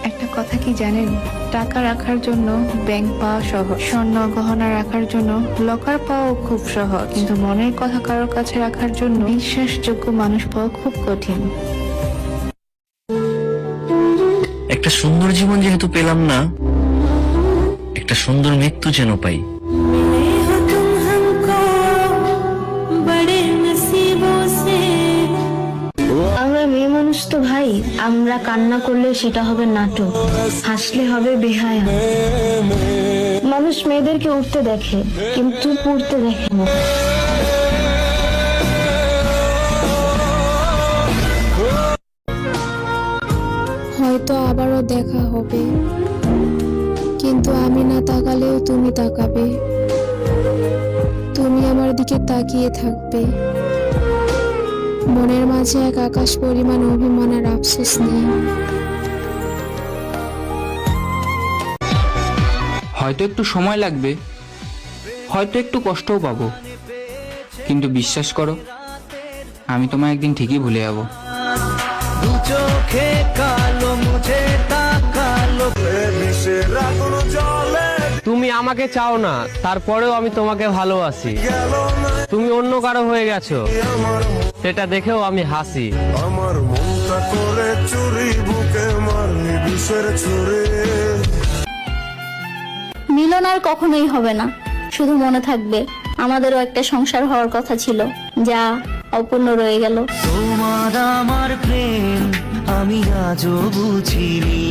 একটা কথা কি জানেন, টাকা রাখার জন্য ব্যাংক পাওয়া সহজ, স্বর্ণ গহনা রাখার জন্য লকার পাওয়া খুব সহজ, কিন্তু মনের কথা কারোর কাছে রাখার জন্য বিশ্বাসযোগ্য মানুষ পাওয়া খুব কঠিন। একটা সুন্দর জীবন যেহেতু পেলাম না, একটা সুন্দর মৃত্যু যেন পাই। আমরা মেয়ে মানুষ তো ভাই, আমরা কান্না করলে সেটা হবে নাটক, হাসলে হবে বেহায়া। মানুষ মেয়েদেরকে উঠতে দেখে কিন্তু পড়তে দেখে না। হয়তো আবারও দেখা হবে, কিন্তু আমি না তাকালেও তুমি তাকাবে, তুমি আমার দিকে তাকিয়ে থাকবে। মনের মাঝে এক আকাশ পরিমাণ অভিমান আর আফসোস নেই। হয়তো একটু সময় লাগবে, হয়তো একটু কষ্টও পাবো, কিন্তু বিশ্বাস করো, আমি তোমায় একদিন ঠিকই ভুলে যাবো। তুমি আমাকে চাও না, তারপরেও আমি তোমাকে ভালোবাসি। তুমি অন্য কারো হয়ে গেছো, সেটা দেখেও আমি হাসি। আমার মনটা করে চুরি, বুকে মারলি বিষের ছুরি। মিলন আর কখনোই হবে না, শুধু মনে থাকবে আমাদেরও একটা সংসার হওয়ার কথা ছিল, যা অপূর্ণ রয়ে গেল। তোমার আমার প্রেম আমি আজও বুঝিনি।